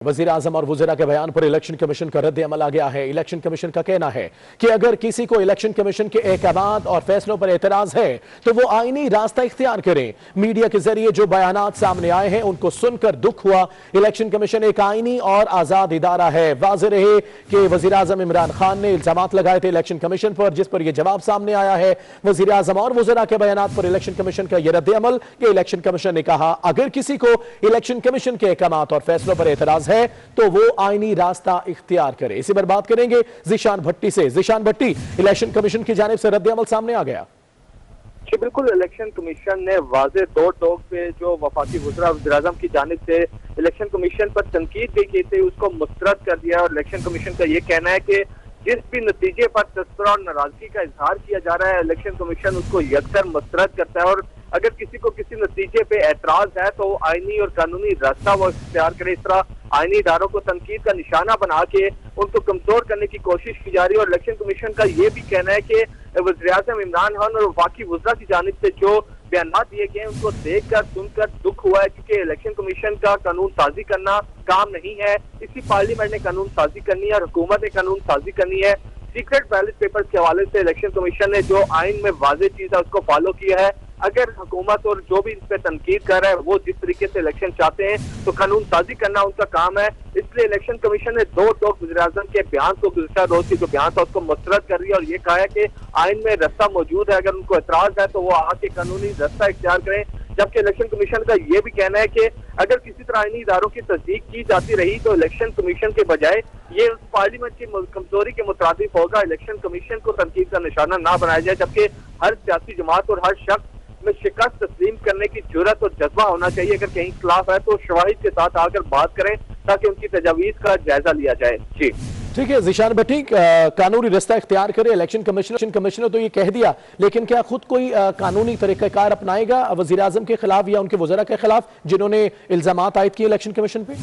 वजीर आजम और वज़ीरा के बयान पर इलेक्शन कमीशन का रद्द अमल आ गया है। इलेक्शन कमीशन का कहना है कि अगर किसी को इलेक्शन कमीशन के अहकामात और फैसलों पर एतराज है तो वो आईनी रास्ता इख्तियार करें। मीडिया के जरिए जो बयानात सामने आए हैं उनको सुनकर दुख हुआ। इलेक्शन कमीशन एक आईनी और आजाद इदारा है। वाज़ेह रहे कि वजीर आजम इमरान खान ने इल्जामात लगाए थे इलेक्शन कमीशन पर, जिस पर यह जवाब सामने आया है। वजीर आजम और वज़ीरा के बयानात पर इलेक्शन कमीशन का यह रद्द अमल कि इलेक्शन कमीशन ने कहा अगर किसी को इलेक्शन कमीशन के अहकामात और फैसलों पर एतराज है तो वो आईनी रास्ता इख्तियार करे। इसी पर बात करेंगे ज़ीशान भट्टी से। ज़ीशान भट्टी, इलेक्शन कमीशन की जानिब से रद्द अमल सामने आ गया। जी बिल्कुल, इलेक्शन कमीशन ने वाज़ेह दो टोक पे जो वफाकी वज़ीर वज़ीर आज़म की जानिब से इलेक्शन कमीशन पर तनकीद भी की थी उसको मुस्तरद कर दिया। और इलेक्शन कमीशन का ये कहना है कि जिस भी नतीजे पर तस्करा और नाराजगी का इजहार किया जा रहा है इलेक्शन कमीशन उसको यकसर मुस्तरद करता है। और अगर किसी को किसी नतीजे पे एतराज है तो आईनी और कानूनी रास्ता वो इख्तियार करे। इस तरह आईनी इदारों को तनकीद का निशाना बना के उनको कमजोर करने की कोशिश की जा रही है। और इलेक्शन कमीशन का ये भी कहना है कि वज़ीर आज़म इमरान खान और वफाकी वज़ीरा की जानिब से जो बयान दिए गए उनको देखकर सुनकर दुख हुआ है, क्योंकि इलेक्शन कमीशन का कानून साजी करना काम नहीं है। इसी पार्लियामेंट ने कानून साजी करनी है और हुकूमत ने कानून साजी करनी है। सीक्रेट बैलेट पेपर के हवाले से इलेक्शन कमीशन ने जो आइन में वाज़ेह चीज है उसको फॉलो किया है। अगर हुकूमत और जो भी इन पे तनकीद कर रहा है वो जिस तरीके से इलेक्शन चाहते हैं तो कानून साजी करना उनका काम है। इसलिए इलेक्शन कमीशन ने दो टोक वज़ीर आज़म के बयान को गुज़श्ता रोज की जो बयान था उसको मुस्तरद कर दिया और ये कहा है कि आइन में रास्ता मौजूद है, अगर उनको एतराज है तो वो आके कानूनी रास्ता इख्तियार करें। जबकि इलेक्शन कमीशन का ये भी कहना है कि अगर किसी तरह आईनी इदारों की तस्दीक की जाती रही तो इलेक्शन कमीशन के बजाय ये पार्लियामेंट की कमजोरी के मुताबिक होगा। इलेक्शन कमीशन को तनकीद का निशाना ना बनाया जाए, जबकि हर सियासी जमात और हर शख्स में शिकस्त तस्लीम करने की जुर्रत और जज्बा होना चाहिए। अगर कहीं खिलाफ है तो शवाहिद के साथ आकर बात करें ताकि उनकी तजावीज का जायजा लिया जाए। जी ठीक है ज़ीशान भट्टी, कानूनी रास्ता इख्तियार करे। इलेक्शन कमिश्नर तो ये कह दिया, लेकिन क्या खुद कोई कानूनी तरीक़ाकार अपनाएगा वज़ीर आज़म के खिलाफ या उनके वज़ीरा के खिलाफ जिन्होंने इल्जामात आयद किए इलेक्शन कमीशन पे?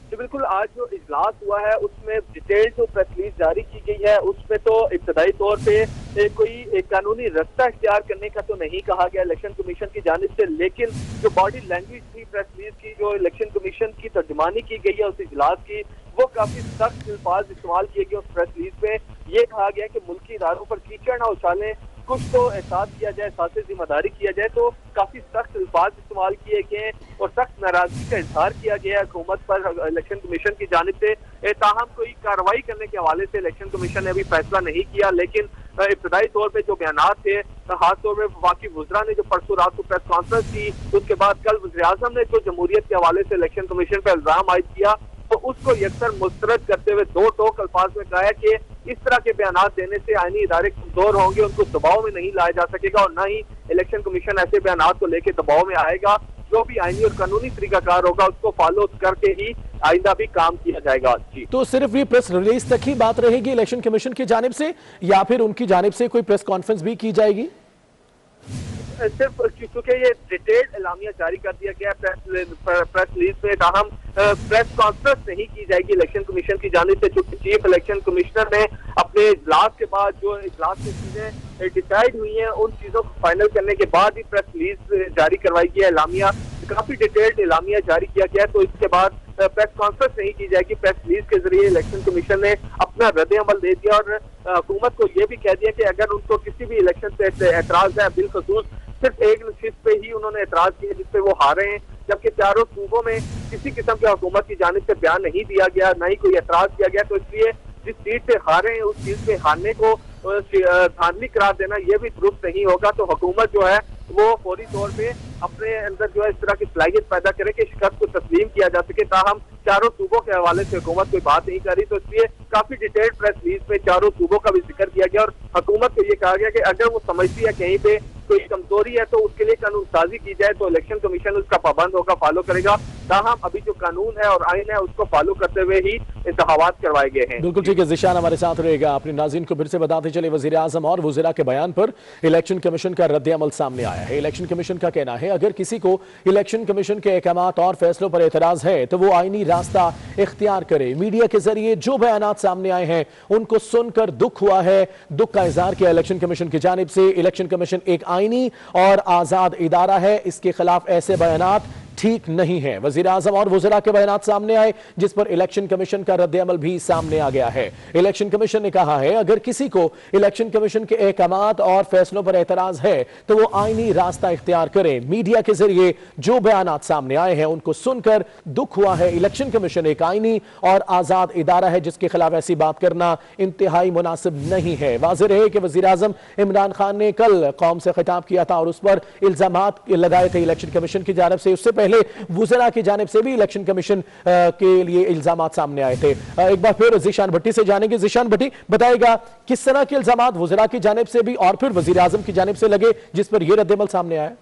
बिल्कुल, आज जो इजलास हुआ है उसमें डिटेल जो प्रेस रिलीज जारी की गई है उसमें तो इब्तदाई तौर पे कोई कानूनी रास्ता इख्तियार करने का तो नहीं कहा गया इलेक्शन कमीशन की जानिब से, लेकिन जो बॉडी लैंग्वेज थी प्रेस रिलीज की जो इलेक्शन कमीशन की तर्जुमानी की गई है उस इजलास की वो काफी सख्त अल्फाज इस्तेमाल किए गए। उस प्रेस रिलीज में ये कहा गया कि मुल्की इदारों पर कीचड़ ना उछालें, कुछ तो एहसास किया जाए, साथ जिम्मेदारी किया जाए। तो काफी सख्त अल्फाज इस्तेमाल किए गए और सख्त नाराजगी का इजहार किया गया हुकूमत पर इलेक्शन कमीशन की जानिब से। ताहम कोई कार्रवाई करने के हवाले से इलेक्शन कमीशन ने अभी फैसला नहीं किया, लेकिन इब्तदाई तौर पे जो बयानात थे खासतौर पर वफाकी वज़ीरा ने जो परसों रात को प्रेस कॉन्फ्रेंस की, उसके बाद कल वज़ीर आज़म ने जो जमहूरियत के हवाले से इलेक्शन कमीशन पर इल्जाम आयद किया तो उसको यकसर मुस्तरद करते हुए दो टोक अल्फाज में कहा है कि इस तरह के बयानात देने से आईनी इदारे कमजोर होंगे, उनको दबाव में नहीं लाया जा सकेगा और न ही इलेक्शन कमीशन ऐसे बयानात को लेकर दबाव में आएगा। जो भी आईनी और कानूनी तरीकाकार होगा उसको फॉलो करके ही आइंदा भी काम किया जाएगा। जी, तो सिर्फ ये प्रेस रिलीज तक ही बात रहेगी इलेक्शन कमीशन की जानिब से या फिर उनकी जानिब से कोई प्रेस कॉन्फ्रेंस भी की जाएगी? सिर्फ क्योंकि ये डिटेल्ड एलामिया जारी कर दिया गया प्रेस रिलीज में, ताहम प्रेस कॉन्फ्रेंस नहीं की जाएगी इलेक्शन कमीशन की जानिब से, चूंकि चीफ इलेक्शन कमिश्नर ने अपने इजलास के बाद जो इजलास में चीजें डिसाइड हुई हैं उन चीजों को फाइनल करने के बाद ही प्रेस रिलीज जारी करवाई गई है। एलामिया काफी डिटेल्ड एलामिया जारी किया गया, तो इसके बाद प्रेस कॉन्फ्रेंस नहीं की जाएगी। प्रेस रिलीज के जरिए इलेक्शन कमीशन ने अपना रद्द अमल दे दिया और हुकूमत को यह भी कह दिया कि अगर उनको किसी भी इलेक्शन पे एतराज है, बिलखसूस सिर्फ एक नशिस्त पे ही उन्होंने एतराज किया जिसपे वो हारे हैं, जबकि चारों सूबों में किसी किस्म के हुकूमत की जानिब से बयान नहीं दिया गया, न ही कोई एतराज किया गया। तो इसलिए जिस सीट से हारे हैं उस चीज पे हारने को धांधली करार देना यह भी दुरुस्त नहीं होगा। तो हुकूमत जो है वो फौरी तौर पे अपने अंदर जो है इस तरह की सलाहियत पैदा करे कि शिकस्त को तस्लीम किया जा सके। ताहम चारों सूबों के हवाले से हुकूमत कोई बात नहीं कर रही, तो इसलिए काफी डिटेल्ड प्रेस रिलीज में चारों सूबों का भी जिक्र किया गया और हुकूमत को ये कहा गया कि अगर वो समझती है कहीं पे कोई कमजोरी है तो उसके लिए कानून साजी की जाए, तो इलेक्शन कमीशन उसका पाबंद होगा, फॉलो करेगा। ताहम अभी जो कानून है और आइन है उसको फॉलो करते हुए ही इंतखाबात करवाए गए हैं। बिल्कुल ठीक है, ज़ीशान हमारे साथ रहेगा। अपने नाज़रीन को फिर से बताते चले वज़ीर आज़म और वज़ीरा के बयान पर इलेक्शन कमीशन का रद्द अमल सामने आया है। इलेक्शन कमीशन का कहना है अगर किसी को इलेक्शन कमीशन के अहकामात और फैसलों पर एतराज है तो वो आईनी रास्ता इख्तियार करे। मीडिया के जरिए जो बयानात सामने आए हैं उनको सुनकर दुख हुआ है। दुख का इजहार किया इलेक्शन कमीशन की जानिब से। इलेक्शन कमीशन एक आईनी और आजाद इदारा है, इसके खिलाफ ऐसे बयानात ठीक नहीं है। वजीर आजम और वज़रा के बयान सामने आए, जिस पर इलेक्शन कमीशन का रद्द-ए-अमल भी सामने आ गया है। इलेक्शन कमीशन ने कहा है, अगर किसी को इलेक्शन कमीशन के अहकामात और फैसलों पर एतराज है तो वो आईनी रास्ता इख्तियार करें। मीडिया के जरिए जो बयान सामने आए हैं उनको सुनकर दुख हुआ है। इलेक्शन कमीशन एक आईनी और आजाद इदारा है, जिसके खिलाफ ऐसी बात करना इंतहाई मुनासिब नहीं है। वाज़ेह है कि वज़ीर आज़म इमरान खान ने कल कौम से खिताब किया था और उस पर इल्जामात लगाए थे इलेक्शन कमीशन की जानिब से। उससे पहले वज़रा की जानिब से भी इलेक्शन कमीशन के लिए इल्जामात सामने आए थे। एक बार फिर ज़ीशान भट्टी से जानेंगे। ज़ीशान भट्टी बताएगा किस तरह के इल्जामात वज़रा की जानिब से भी और फिर वज़ीर आज़म की जानिब से लगे, जिस पर यह रद्द-ए-अमल सामने आया।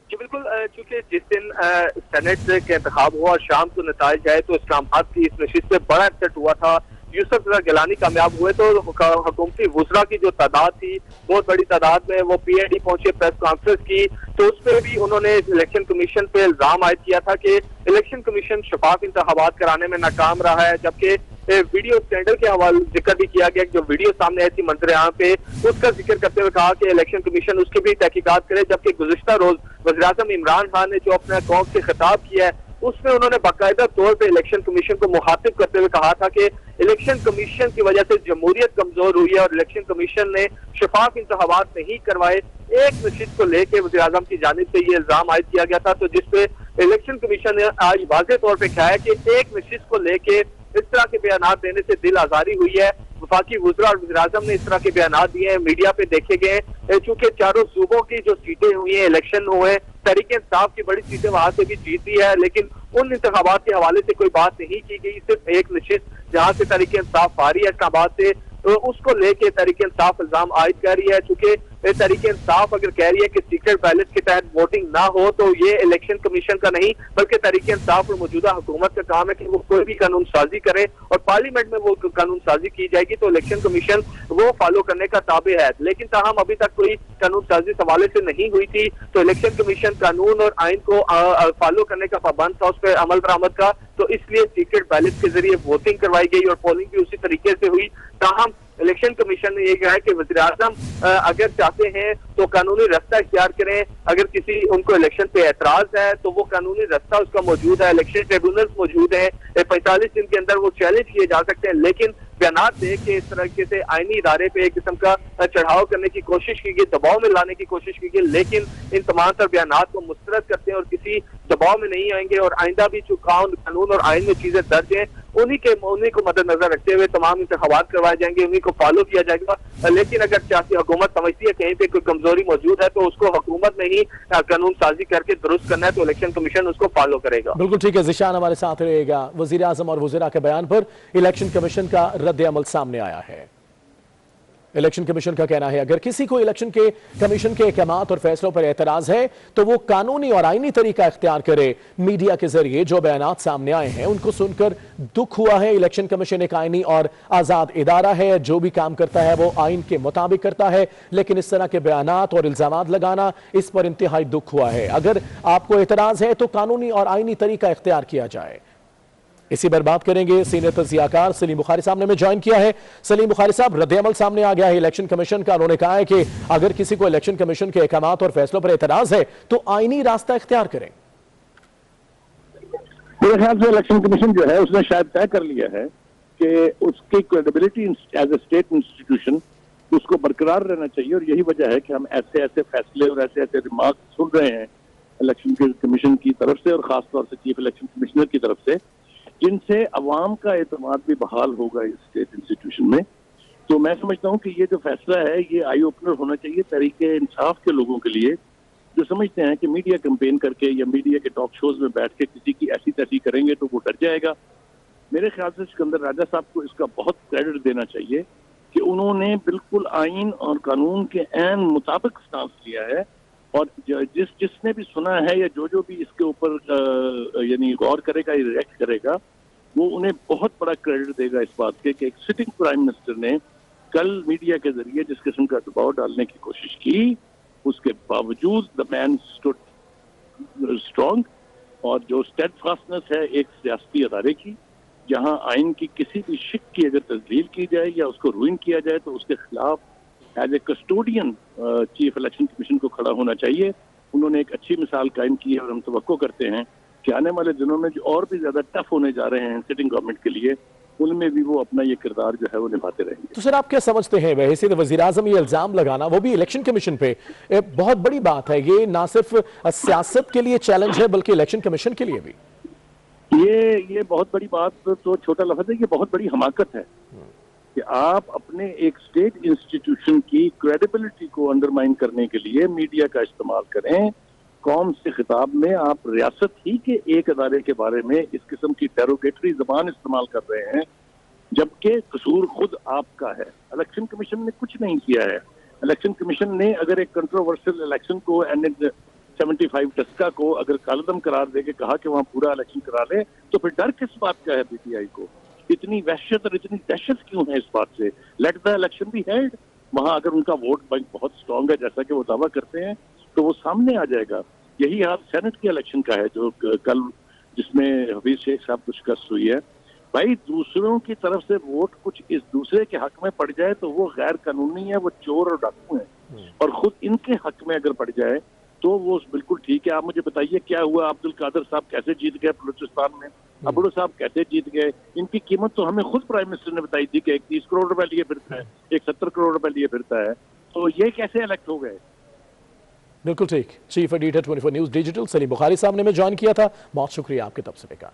जी बिल्कुल, चूंकि जिस दिन सेनेट के इंतखाब हुआ और शाम को नताइज आए तो इस्लामाबाद की इस नशिस्त से बड़ा अपसेट हुआ था। यूसुफ रज़ा गिलानी कामयाब हुए तो हुकूमती वुज़रा की जो तादाद थी बहुत बड़ी तादाद में वो पीएडी पहुंचे, प्रेस कॉन्फ्रेंस की, तो उस पर भी उन्होंने इलेक्शन कमीशन पे इल्जाम आयद किया था कि इलेक्शन कमीशन शफाफ इंतखाबात कराने में नाकाम रहा है। जबकि वीडियो स्टैंडर्ड के हवाले जिक्र भी किया गया, जो वीडियो सामने आई थी मंजर आम पे, उसका जिक्र करते हुए कहा कि इलेक्शन कमीशन उसकी भी तहकीकात करे। जबकि गुज़िश्ता रोज वज़ीर-ए-आज़म इमरान खान ने जो अपना कौम से खिताब किया है उसमें उन्होंने बाकायदा तौर पे इलेक्शन कमीशन को मुखातिब करते हुए कहा था कि इलेक्शन कमीशन की वजह से जमहूरियत कमजोर हुई है और इलेक्शन कमीशन ने शफाफ इंतखाबात नहीं करवाए। एक नशिस्त को लेके वज़ीर-ए-आज़म की जानिब से ये इल्जाम आयद किया गया था, तो जिसपे इलेक्शन कमीशन ने आज वाज़ेह तौर पे कहा है कि एक नशिस्त को लेके इस तरह के बयान देने से दिल आजारी हुई है। वफाकी वज़रा और वज़ीर-ए-आज़म ने इस तरह के बयान दिए हैं, मीडिया पे देखे गए। चूंकि चारों सूबों की जो सीटें हुई हैं, इलेक्शन हुए, तहरीक इंसाफ की बड़ी सीटें वहां से भी जीती है, लेकिन उन इंतखाबात के हवाले से कोई बात नहीं की गई। सिर्फ एक नशिस्त जहां से तहरीक इंसाफ आ रही है इस्लामाबाद से, तो उसको लेके तहरीक इंसाफ इल्जाम आयद कर रही है। चूंकि तहरीक इंसाफ अगर कह रही है कि सीक्रेट बैलेट के तहत वोटिंग ना हो तो ये इलेक्शन कमीशन का नहीं बल्कि तहरीक इंसाफ और मौजूदा हुकूमत का काम है कि वो कोई भी कानून साजी करे और पार्लियामेंट में वो कानून साजी की जाएगी तो इलेक्शन कमीशन वो फॉलो करने का ताबे है। लेकिन ताहम अभी तक कोई कानून साजी इस हवाले से नहीं हुई थी, तो इलेक्शन कमीशन कानून और आइन को फॉलो करने का पाबंद था, उस पर अमल दरामद का, तो इसलिए सीक्रेट बैलेट के जरिए वोटिंग करवाई गई और पोलिंग भी उसी तरीके से हुई। ताहम इलेक्शन कमीशन ने यह कहा है कि वज़ीर-ए-आज़म अगर चाहते हैं तो कानूनी रास्ता इख्तियार करें। अगर किसी उनको इलेक्शन पे एतराज है तो वो कानूनी रास्ता उसका मौजूद है, इलेक्शन ट्रिब्यूनल मौजूद है, 45 दिन के अंदर वो चैलेंज किए जा सकते हैं। लेकिन बयान दे के इस तरीके से आईनी इदारे पे एक किस्म का चढ़ाव करने की कोशिश की गई, दबाव में लाने की कोशिश की गई, लेकिन इन तमाम तर बयान को मुस्तरद करते हैं और किसी दबाव में नहीं आएंगे और आइंदा भी जो कानून और आइन में चीजें दर्ज हैं उन्हीं को मद्देनजर रखते हुए तमाम इंतखाबात करवाए जाएंगे, उन्हीं को फॉलो किया जाएगा। लेकिन अगर सियासी हुकूमत समझती है कहीं पे कोई कमजोरी मौजूद है तो उसको हुकूमत में ही कानून साजी करके दुरुस्त करना है, तो इलेक्शन कमीशन उसको फॉलो करेगा। बिल्कुल ठीक है, ज़ीशान हमारे साथ रहेगा। वज़ीर आज़म और वज़रा के बयान पर इलेक्शन कमीशन का रद्द-ए-अमल सामने आया है। इलेक्शन कमीशन का कहना है, अगर किसी को इलेक्शन के कमीशन के अहकामात और फैसलों पर एतराज है तो वो कानूनी और आईनी तरीका इख्तियार करे। मीडिया के जरिए जो बयान सामने आए हैं उनको सुनकर दुख हुआ है। इलेक्शन कमीशन एक आईनी और आजाद इदारा है, जो भी काम करता है वो आइन के मुताबिक करता है, लेकिन इस तरह के बयान और इल्जामात लगाना, इस पर इंतहाई दुख हुआ है। अगर आपको एतराज है तो कानूनी और आईनी तरीका इख्तियार किया जाए। इसी पर बात करेंगे, सीनियर तज्जियाकार सलीम बुखारी साहब ने हमें ज्वाइन किया है। सलीम बुखारी साहब, रद्द-ए-अमल सामने आ गया है इलेक्शन कमीशन का। उन्होंने कहा है कि अगर किसी को इलेक्शन कमीशन के अहकामात और फैसलों पर एतराज है तो आईनी रास्ता इख्तियार करें। मेरे ख्याल से इलेक्शन कमीशन जो है उसने शायद तय कर लिया है कि उसकी credibility as a state institution उसको बरकरार रहना चाहिए, और यही वजह है कि हम ऐसे ऐसे फैसले और ऐसे ऐसे रिमार्क सुन रहे हैं इलेक्शन कमीशन की तरफ से और खासतौर से चीफ इलेक्शन कमिश्नर की तरफ से, जिनसे अवाम का एतमाद भी बहाल होगा इस स्टेट इंस्टीट्यूशन में। तो मैं समझता हूँ कि ये जो फैसला है ये आई ओपनर होना चाहिए तहरीके इंसाफ के लोगों के लिए, जो समझते हैं कि मीडिया कैंपेन करके या मीडिया के टॉक शोज में बैठ के किसी की ऐसी तैसी करेंगे तो वो डर जाएगा। मेरे ख्याल से सिकंदर राजा साहब को इसका बहुत क्रेडिट देना चाहिए कि उन्होंने बिल्कुल आइन और कानून के ऐन मुताबिक स्टांस लिया है, और जिसने भी सुना है या जो भी इसके ऊपर यानी गौर करेगा या रिएक्ट करेगा, वो उन्हें बहुत बड़ा क्रेडिट देगा इस बात के कि एक सिटिंग प्राइम मिनिस्टर ने कल मीडिया के जरिए जिस किस्म का दबाव डालने की कोशिश की, उसके बावजूद द मैन स्टूड स्ट्रॉन्ग, और जो स्टेडफास्टनेस है एक सियासी अदारे की, जहां आइन की किसी भी शिक की अगर तस्दील की जाए या उसको रूइन किया जाए तो उसके खिलाफ as a custodian chief election commission को खड़ा होना चाहिए। उन्होंने एक अच्छी मिसाल कायम की है और हम तवक्को करते हैं कि आने वाले दिनों में जो और भी ज्यादा टफ होने जा रहे हैं सिटिंग गवर्नमेंट के लिए, उनमें भी वो अपना ये किरदार जो है वो निभाते रहेंगे। तो सर आप क्या समझते हैं, वैसे वजीर आजम ये इल्जाम लगाना वो भी इलेक्शन कमीशन पे बहुत बड़ी बात है। ये ना सिर्फ सियासत के लिए चैलेंज है बल्कि इलेक्शन कमीशन के लिए भी। ये बहुत बड़ी बात तो छोटा लफ्ज है, ये बहुत बड़ी हमाकत है कि आप अपने एक स्टेट इंस्टीट्यूशन की क्रेडिबिलिटी को अंडरमाइन करने के लिए मीडिया का इस्तेमाल करें। कौम से खिताब में आप रियासत ही के एक अदारे के बारे में इस किस्म की डेरोगेटरी जबान इस्तेमाल कर रहे हैं, जबकि कसूर खुद आपका है। इलेक्शन कमीशन ने कुछ नहीं किया है। इलेक्शन कमीशन ने अगर एक कंट्रोवर्शियल इलेक्शन को NH-75 टस्का को अगर कालदम करार देके कहा कि वहां पूरा इलेक्शन करा ले, तो फिर डर किस बात का है PTI को? इतनी वहशत और इतनी दहशत क्यों है इस बात से? Let the election be held. वहां अगर उनका वोट बैंक बहुत स्ट्रांग है जैसा कि वो दावा करते हैं, तो वो सामने आ जाएगा। यही हाल सेनेट के इलेक्शन का है जो कल जिसमें हफीज शेख साहब कुछ कस हुई है। भाई दूसरों की तरफ से वोट कुछ इस दूसरे के हक में पड़ जाए तो वो गैर कानूनी है, वो चोर और डाकू है। और खुद इनके हक में अगर पड़ जाए तो वो बिल्कुल ठीक है। आप मुझे बताइए क्या हुआ? अब्दुल कादर साहब कैसे जीत गए बलूचिस्तान में? अबड़ो साहब कैसे जीत गए? इनकी कीमत तो हमें खुद प्राइम मिनिस्टर ने बताई थी कि एक 30 करोड़ रुपए लिए फिरता है, एक 70 करोड़ रुपए लिए फिरता है। तो ये कैसे इलेक्ट हो गए? बिल्कुल ठीक। Chief editor 24 news digital Salim Bukhari साहब ने मैं ज्वाइन किया था। बहुत शुक्रिया आपके तबसरे का।